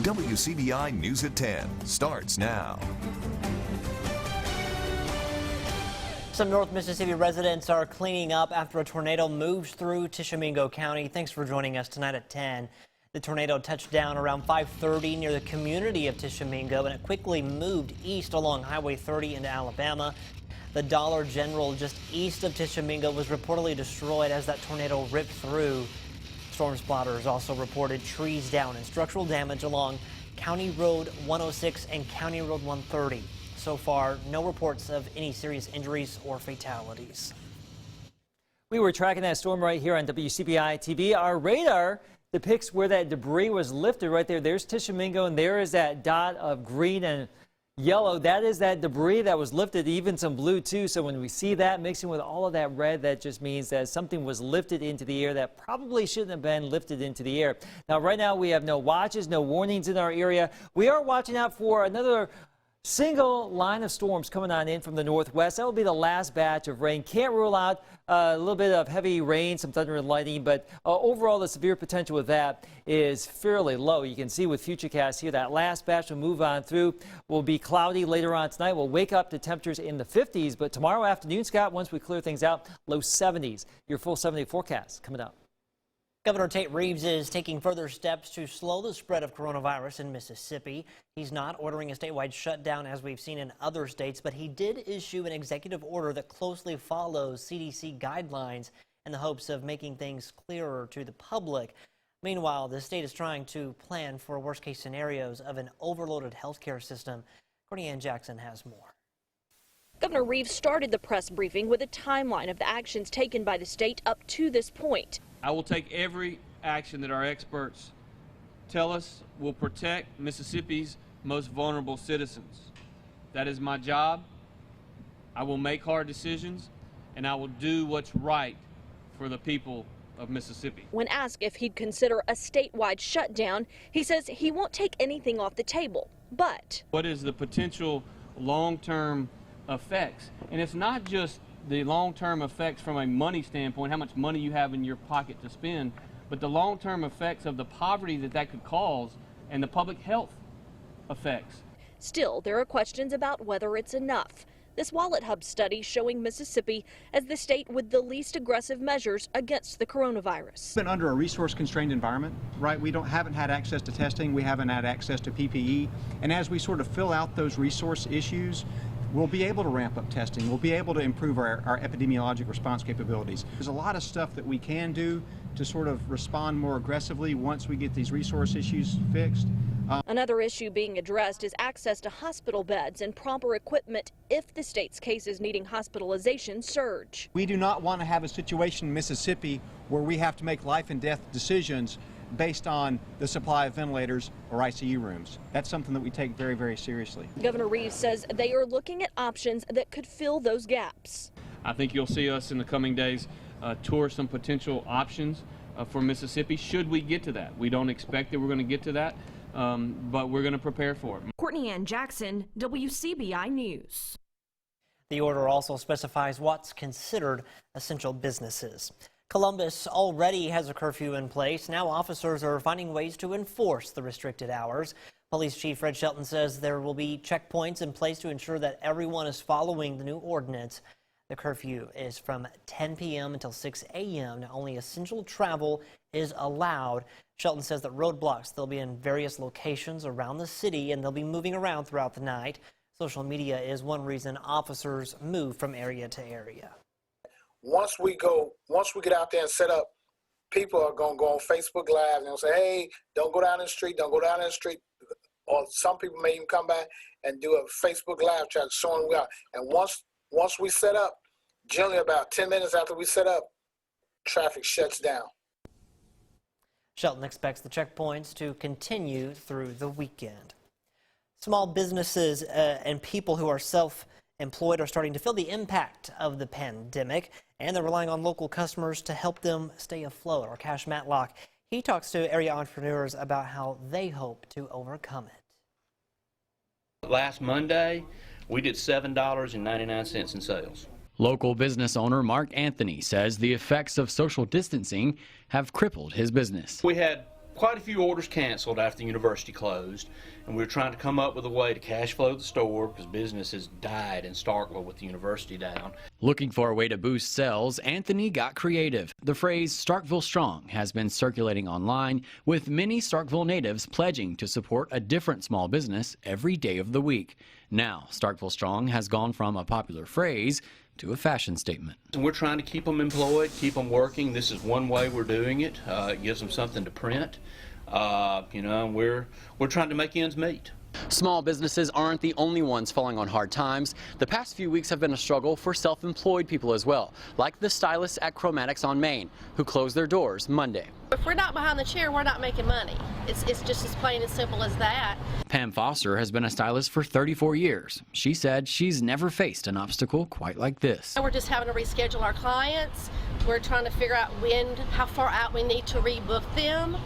WCBI News at 10 starts now. Some North Mississippi residents are cleaning up after a tornado moves through Tishomingo County. Thanks for joining us tonight at 10. The tornado touched down around 5:30 near the community of Tishomingo, and it quickly moved east along Highway 30 into Alabama. The Dollar General just east of Tishomingo was reportedly destroyed as that tornado ripped through. Storm spotters also reported trees down and structural damage along County Road 106 and County Road 130. So far, no reports of any serious injuries or fatalities. We were tracking that storm right here on WCBI TV. Our radar depicts where that debris was lifted right there. There's Tishomingo, and there is that dot of green and yellow. That is that debris that was lifted, even some blue too. So when we see that mixing with all of that red, that just means that something was lifted into the air that probably shouldn't have been lifted into the air. Now, right now, we have no watches, no warnings in our area. We are watching out for another single line of storms coming on in from the northwest. That will be the last batch of rain. Can't rule out a little bit of heavy rain, some thunder and lightning, but overall the severe potential with that is fairly low. You can see with Futurecast here that last batch will move on through. Will be cloudy later on tonight. We'll wake up to temperatures in the 50s, but tomorrow afternoon, Scott, once we clear things out, low 70s. Your full 7-day forecast coming up. Governor Tate Reeves is taking further steps to slow the spread of coronavirus in Mississippi. He's not ordering a statewide shutdown as we've seen in other states, but he did issue an executive order that closely follows CDC guidelines in the hopes of making things clearer to the public. Meanwhile, the state is trying to plan for worst-case scenarios of an overloaded healthcare system. Courtney Ann Jackson has more. Governor Reeves started the press briefing with a timeline of the actions taken by the state up to this point. I will take every action that our experts tell us will protect Mississippi's most vulnerable citizens. That is my job. I will make hard decisions, and I will do what's right for the people of Mississippi. When asked if he'd consider a statewide shutdown, he says he won't take anything off the table, but what is the potential long-term effects? And it's not just the long-term effects from a money standpoint, how much money you have in your pocket to spend, but the long-term effects of the poverty that could cause and the public health effects. Still, there are questions about whether it's enough. This Wallet Hub study showing Mississippi as the state with the least aggressive measures against the coronavirus. We've been under a resource-constrained environment, right? We haven't had access to testing, we haven't had access to PPE, and as we sort of fill out those resource issues, we'll be able to ramp up testing. We'll be able to improve our epidemiologic response capabilities. There's a lot of stuff that we can do to sort of respond more aggressively once we get these resource issues fixed. Another issue being addressed is access to hospital beds and proper equipment if the state's cases needing hospitalization surge. We do not want to have a situation in Mississippi where we have to make life and death decisions based on the supply of ventilators or ICU rooms. That's something that we take very, very seriously. Governor Reeves says they are looking at options that could fill those gaps. I think you'll see us in the coming days tour some potential options for Mississippi should we get to that. We don't expect that we're going to get to that, but we're going to prepare for it. Courtney Ann Jackson, WCBI News. The order also specifies what's considered essential businesses. Columbus already has a curfew in place. Now officers are finding ways to enforce the restricted hours. Police Chief Fred Shelton says there will be checkpoints in place to ensure that everyone is following the new ordinance. The curfew is from 10 p.m. until 6 a.m. Now, only essential travel is allowed. Shelton says that roadblocks, they'll be in various locations around the city, and they'll be moving around throughout the night. Social media is one reason officers move from area to area. Once we get out there and set up, people are going to go on Facebook Live and they'll say, hey, don't go down the street, don't go down the street. Or some people may even come back and do a Facebook Live chat showing we are. And once we set up, generally about 10 minutes after we set up, traffic shuts down. Shelton expects the checkpoints to continue through the weekend. Small businesses and people who are self-employed are starting to feel the impact of the pandemic, and they're relying on local customers to help them stay afloat. Our Cash Matlock, he talks to area entrepreneurs about how they hope to overcome it. Last Monday, we did $7.99 in sales. Local business owner Mark Anthony says the effects of social distancing have crippled his business. We had quite a few orders canceled after the university closed, and we were trying to come up with a way to cash flow the store because business has died in Starkville with the university down. Looking for a way to boost sales, Anthony got creative. The phrase Starkville Strong has been circulating online, with many Starkville natives pledging to support a different small business every day of the week. Now, Starkville Strong has gone from a popular phrase to a fashion statement. And we're trying to keep them employed, keep them working. This is one way we're doing it. It gives them something to print. We're trying to make ends meet. Small businesses aren't the only ones falling on hard times. The past few weeks have been a struggle for self-employed people as well, like the stylists at Chromatics on Main, who closed their doors Monday. If we're not behind the chair, we're not making money. It's just as plain and simple as that. Pam Foster has been a stylist for 34 years. She said she's never faced an obstacle quite like this. We're just having to reschedule our clients. We're trying to figure out how far out we need to rebook them.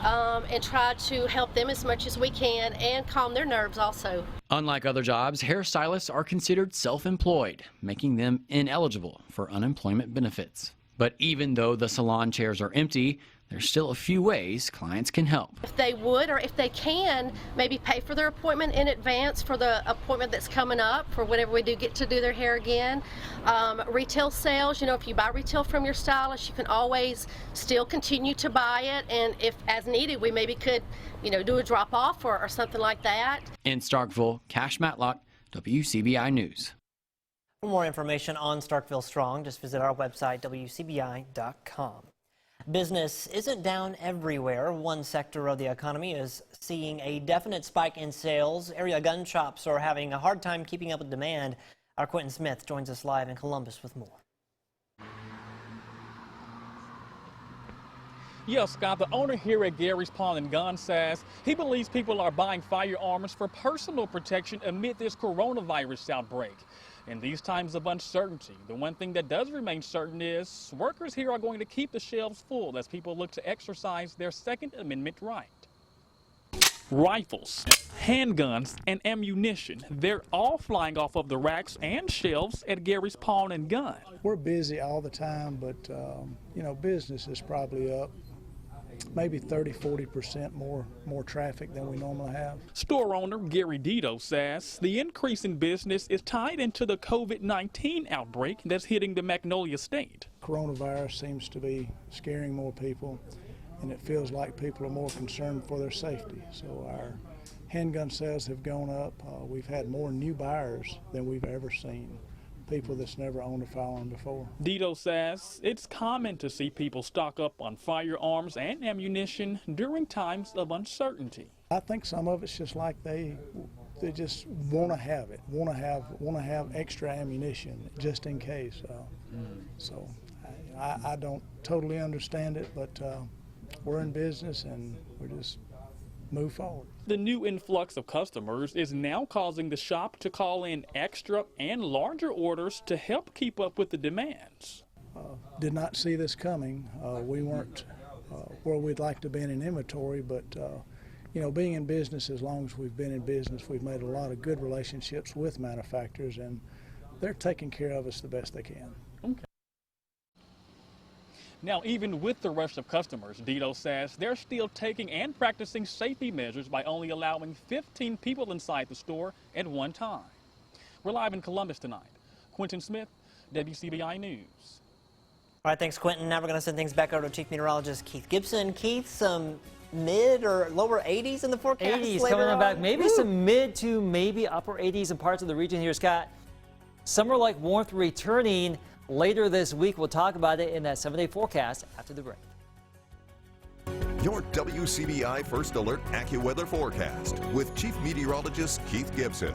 And try to help them as much as we can and calm their nerves also. Unlike other jobs, hairstylists are considered self-employed, making them ineligible for unemployment benefits. But even though the salon chairs are empty, there's still a few ways clients can help. If they would, or if they can, maybe pay for their appointment in advance for the appointment that's coming up for whenever we do get to do their hair again. Retail sales, if you buy retail from your stylist, you can always still continue to buy it, and if as needed, we maybe could, do a drop off or something like that. In Starkville, Cash Matlock, WCBI News. For more information on Starkville Strong, just visit our website, WCBI.com. Business isn't down everywhere. One sector of the economy is seeing a definite spike in sales. Area gun shops are having a hard time keeping up with demand. Our Quentin Smith joins us live in Columbus with more. Yes, Scott, the owner here at Gary's Pawn and Gun says he believes people are buying firearms for personal protection amid this coronavirus outbreak. In these times of uncertainty, the one thing that does remain certain is workers here are going to keep the shelves full as people look to exercise their Second Amendment right. Rifles, handguns, and ammunition, they're all flying off of the racks and shelves at Gary's Pawn and Gun. We're busy all the time, but business is probably up maybe 30–40% more traffic than we normally have. Store owner Gary Dito says the increase in business is tied into the COVID-19 outbreak that's hitting the Magnolia State. Coronavirus seems to be scaring more people, and it feels like people are more concerned for their safety. So our handgun sales have gone up. We've had more new buyers than we've ever seen. People that's never owned a firearm before. Dito says it's common to see people stock up on firearms and ammunition during times of uncertainty. I think some of it's just like they just want to have it, want to have extra ammunition just in case. So I don't totally understand it, but we're in business and we're just move forward. The new influx of customers is now causing the shop to call in extra and larger orders to help keep up with the demands. Did not see this coming. We weren't where we'd like to be in inventory, but being in business as long as we've been in business, we've made a lot of good relationships with manufacturers, and they're taking care of us the best they can. Okay. Now, even with the rush of customers, Dito says they're still taking and practicing safety measures by only allowing 15 people inside the store at one time. We're live in Columbus tonight. Quentin Smith, WCBI News. All right, thanks, Quentin. Now we're going to send things back over to Chief Meteorologist Keith Gibson. Keith, some mid or lower 80s in the forecast 80s later coming on back. Maybe Woo! some mid to maybe upper 80s in parts of the region here, Scott. Summer-like warmth returning later this week. We'll talk about it in that 7-day forecast after the break. Your WCBI First Alert AccuWeather forecast with Chief Meteorologist Keith Gibson.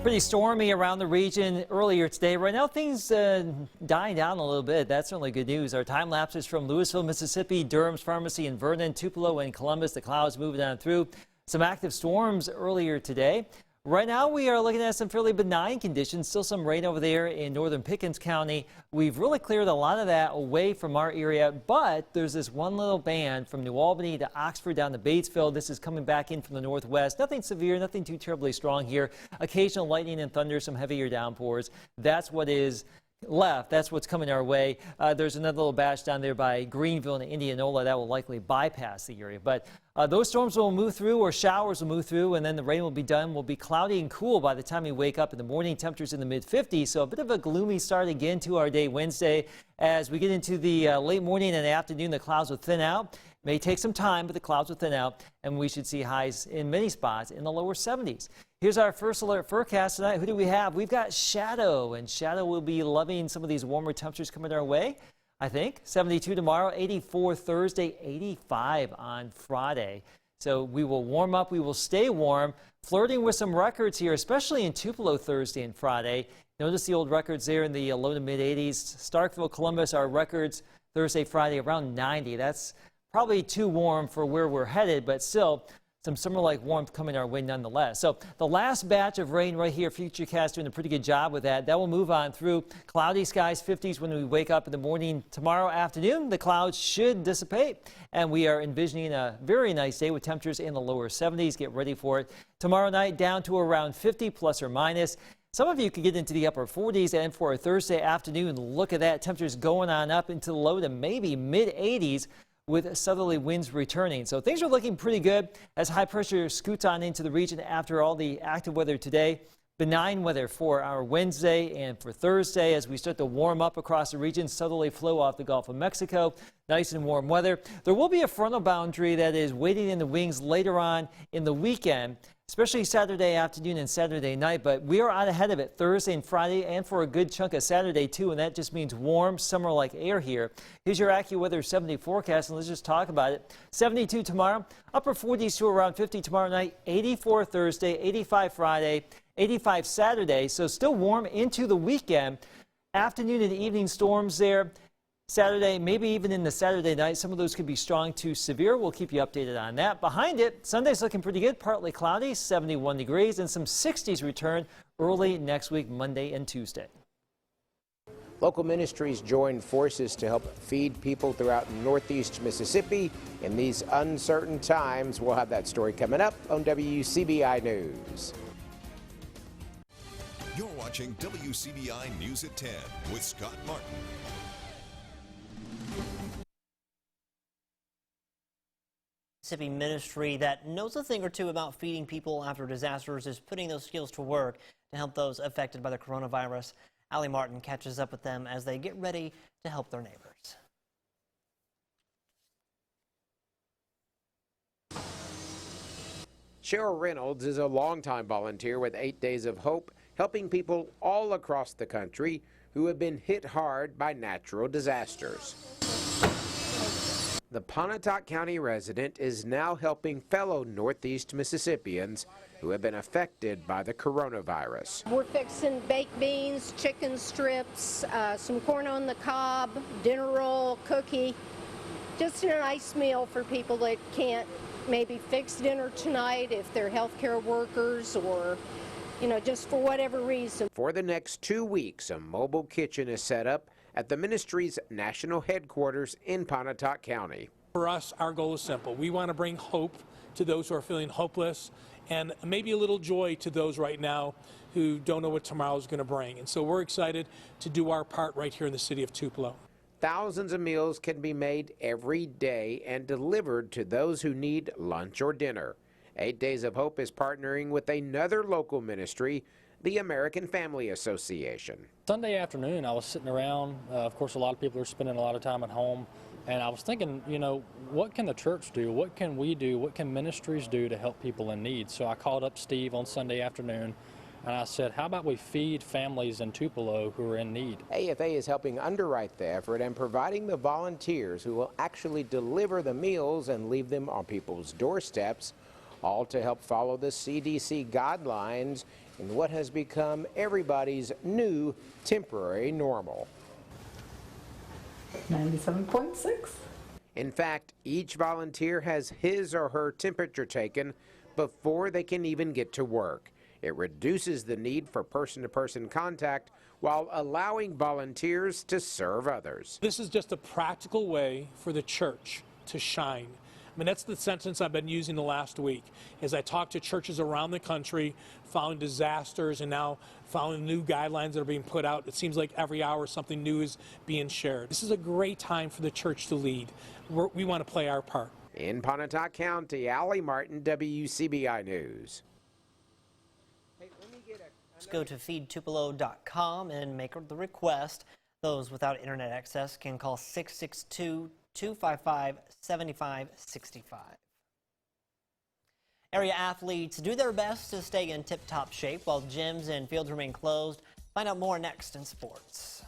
Pretty stormy around the region earlier today. Right now, things dying down a little bit. That's certainly good news. Our time lapses from Louisville, Mississippi, Durham's Pharmacy in Vernon, Tupelo, and Columbus. The clouds moving on through. Some active storms earlier today. Right now, we are looking at some fairly benign conditions. Still some rain over there in northern Pickens County. We've really cleared a lot of that away from our area, but there's this one little band from New Albany to Oxford down to Batesville. This is coming back in from the northwest. Nothing severe, nothing too terribly strong here. Occasional lightning and thunder, some heavier downpours. That's what is left. That's what's coming our way. There's another little batch down there by Greenville and Indianola that will likely bypass the area. But those storms will move through, or showers will move through, and then the rain will be done. Will be cloudy and cool by the time we wake up in the morning. Temperatures in the mid-50s. So a bit of a gloomy start again to our day Wednesday. As we get into the late morning and afternoon, the clouds will thin out. May take some time, but the clouds will thin out, and we should see highs in many spots in the lower 70s. Here's our first alert forecast tonight. Who do we have? We've got Shadow, and Shadow will be loving some of these warmer temperatures coming our way, I think. 72 tomorrow, 84 Thursday, 85 on Friday. So we will warm up. We will stay warm, flirting with some records here, especially in Tupelo Thursday and Friday. Notice the old records there in the low to mid 80s. Starkville, Columbus, our records Thursday, Friday around 90. That's probably too warm for where we're headed, but still some summer-like warmth coming our way nonetheless. So the last batch of rain right here, Futurecast doing a pretty good job with that. That will move on through. Cloudy skies, 50s when we wake up in the morning. Tomorrow afternoon, the clouds should dissipate, and we are envisioning a very nice day with temperatures in the lower 70s. Get ready for it. Tomorrow night down to around 50 plus or minus. Some of you could get into the upper 40s, and for a Thursday afternoon, look at that. Temperatures going on up into the low to maybe mid 80s. With southerly winds returning. So things are looking pretty good as high pressure scoots on into the region after all the active weather today. Benign weather for our Wednesday and for Thursday as we start to warm up across the region. Southerly flow off the Gulf of Mexico. Nice and warm weather. There will be a frontal boundary that is waiting in the wings later on in the weekend, especially Saturday afternoon and Saturday night, but we are out ahead of it Thursday and Friday and for a good chunk of Saturday too, and that just means warm summer-like air here. Here's your AccuWeather 70 forecast, and let's just talk about it. 72 tomorrow, upper 40s to around 50 tomorrow night, 84 Thursday, 85 Friday, 85 Saturday, so still warm into the weekend. Afternoon and evening storms there. Saturday, maybe even in the Saturday night, some of those could be strong to severe. We'll keep you updated on that. Behind it, Sunday's looking pretty good, partly cloudy, 71 degrees, and some 60s return early next week, Monday and Tuesday. Local ministries join forces to help feed people throughout northeast Mississippi in these uncertain times. We'll have that story coming up on WCBI News. You're watching WCBI News at 10 with Scott Martin. Mississippi ministry that knows a thing or two about feeding people after disasters is putting those skills to work to help those affected by the coronavirus. Allie Martin catches up with them as they get ready to help their neighbors. Cheryl Reynolds is a longtime volunteer with 8 Days of Hope, helping people all across the country who have been hit hard by natural disasters. The Pontotoc County resident is now helping fellow Northeast Mississippians who have been affected by the coronavirus. We're fixing baked beans, chicken strips, some corn on the cob, dinner roll, cookie. Just a nice meal for people that can't maybe fix dinner tonight if they're healthcare workers or, just for whatever reason. For the next 2 weeks, a mobile kitchen is set up at the ministry's national headquarters in Pontotoc County. For us, our goal is simple. We want to bring hope to those who are feeling hopeless and maybe a little joy to those right now who don't know what tomorrow is going to bring. And so we're excited to do our part right here in the city of Tupelo. Thousands of meals can be made every day and delivered to those who need lunch or dinner. 8 Days of Hope is partnering with another local ministry, the American Family Association. Sunday afternoon, I was sitting around. Of course, a lot of people are spending a lot of time at home. And I was thinking, what can the church do? What can we do? What can ministries do to help people in need? So I called up Steve on Sunday afternoon, and I said, how about we feed families in Tupelo who are in need? AFA is helping underwrite the effort and providing the volunteers who will actually deliver the meals and leave them on people's doorsteps, all to help follow the CDC guidelines in what has become everybody's new temporary normal. 97.6. In fact, each volunteer has his or her temperature taken before they can even get to work. It reduces the need for person-to-person contact while allowing volunteers to serve others. This is just a practical way for the church to shine. I mean, that's the sentence I've been using the last week as I talk to churches around the country following disasters and now following new guidelines that are being put out. It seems like every hour something new is being shared. This is a great time for the church to lead. We want to play our part. In Pontotoc County, Allie Martin, WCBI News. Just go to feedtupelo.com and make the request. Those without internet access can call 662-255-7565. Area athletes do their best to stay in tip-top shape while gyms and fields remain closed. Find out more next in sports.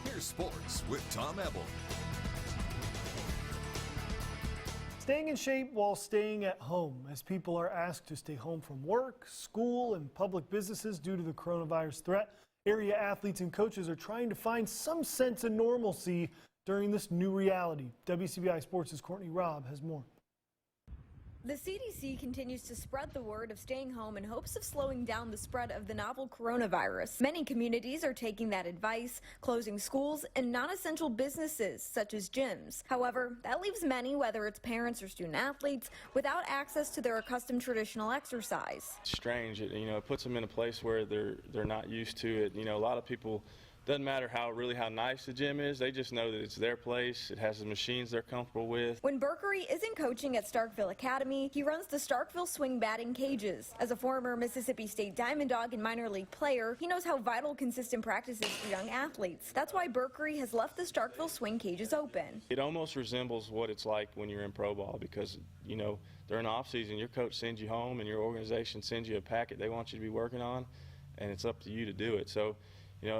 Here's sports with Tom Ebel. Staying in shape while staying at home, as people are asked to stay home from work, school, and public businesses due to the coronavirus threat. Area athletes and coaches are trying to find some sense of normalcy during this new reality. WCBI Sports' Courtney Robb has more. The CDC continues to spread the word of staying home in hopes of slowing down the spread of the novel coronavirus. Many communities are taking that advice, closing schools and non-essential businesses such as gyms. However, that leaves many, whether it's parents or student athletes, without access to their accustomed traditional exercise. It's strange, it puts them in a place where they're not used to it. A lot of people, doesn't matter how nice the gym is, they just know that it's their place, it has the machines they're comfortable with. When Berkery isn't coaching at Starkville Academy, he runs the Starkville Swing batting cages. As a former Mississippi State Diamond Dog and minor league player, he knows how vital consistent practice is for young athletes. That's why Berkery has left the Starkville Swing cages open. It almost resembles what it's like when you're in pro ball because, during the off season, your coach sends you home and your organization sends you a packet they want you to be working on, and it's up to you to do it. So,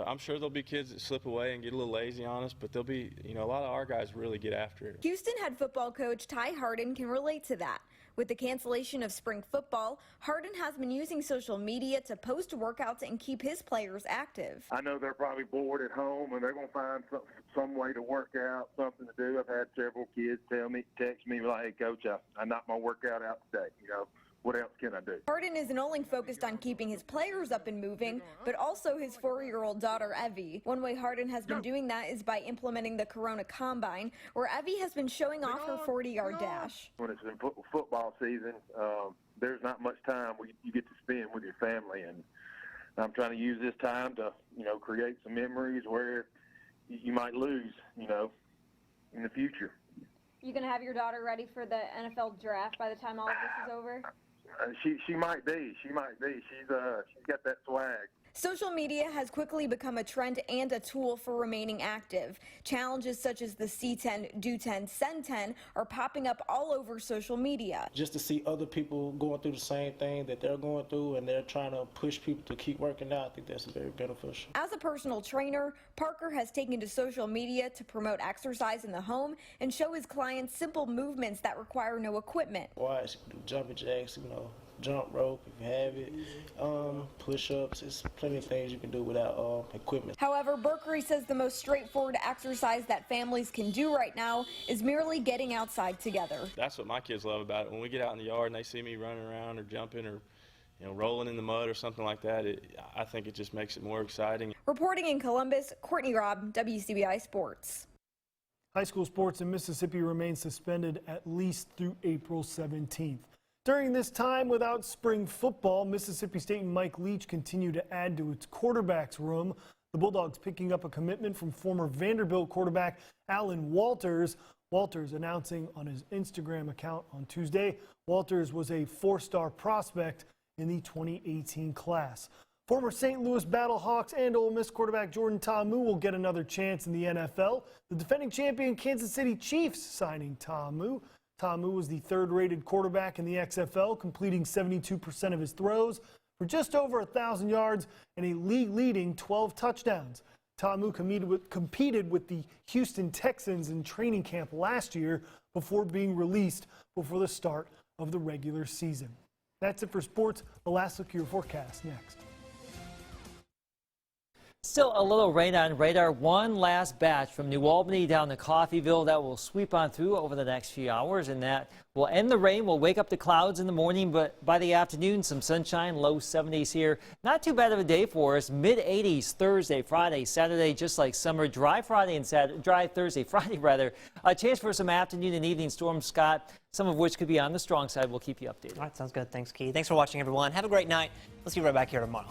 I'm sure there'll be kids that slip away and get a little lazy on us, but there'll be, a lot of our guys really get after it. Houston head football coach Ty Harden can relate to that. With the cancellation of spring football, Harden has been using social media to post workouts and keep his players active. I know they're probably bored at home and they're going to find some way to work out, something to do. I've had several kids text me like, hey, Coach, I knocked my workout out today. What else can I do? Harden isn't only focused on keeping his players up and moving, but also his 4-year-old daughter, Evie. One way Harden has been doing that is by implementing the Corona Combine, where Evie has been showing off her 40-yard dash. When it's in football season, there's not much time you get to spend with your family, and I'm trying to use this time to, create some memories where you might lose, in the future. You gonna have your daughter ready for the NFL draft by the time all of this is over? She might be. She's got that swag. Social media has quickly become a trend and a tool for remaining active. Challenges such as the C10, Do 10, Send 10 are popping up all over social media. Just to see other people going through the same thing that they're going through and they're trying to push people to keep working out, I think that's very beneficial. As a personal trainer, Parker has taken to social media to promote exercise in the home and show his clients simple movements that require no equipment. Watch, do jumping jacks, jump rope if you have it, push-ups. There's plenty of things you can do without equipment. However, Berkery says the most straightforward exercise that families can do right now is merely getting outside together. That's what my kids love about it. When we get out in the yard and they see me running around or jumping or rolling in the mud or something like that, I think it just makes it more exciting. Reporting in Columbus, Courtney Robb, WCBI Sports. High school sports in Mississippi remain suspended at least through April 17th. During this time without spring football, Mississippi State and Mike Leach continue to add to its quarterbacks room. The Bulldogs picking up a commitment from former Vanderbilt quarterback Alan Walters. Walters announcing on his Instagram account on Tuesday, Walters was a 4-star prospect in the 2018 class. Former St. Louis Battlehawks and Ole Miss quarterback Jordan Ta'amu will get another chance in the NFL. The defending champion Kansas City Chiefs signing Ta'amu. Ta'amu was the third-rated quarterback in the XFL, completing 72% of his throws for just over 1,000 yards and a league-leading 12 touchdowns. Ta'amu competed with the Houston Texans in training camp last year before being released before the start of the regular season. That's it for sports. The last look at your forecast next. Still a little rain on radar. One last batch from New Albany down to Coffeyville that will sweep on through over the next few hours, and that will end the rain. We'll wake up the clouds in the morning, but by the afternoon, some sunshine, low 70s here. Not too bad of a day for us. Mid 80s Thursday, Friday, Saturday, just like summer. Dry Friday and Saturday, dry Thursday, Friday rather. A chance for some afternoon and evening storms, Scott, some of which could be on the strong side. We'll keep you updated. All right, sounds good. Thanks, Keith. Thanks for watching, everyone. Have a great night. Let's get right back here tomorrow.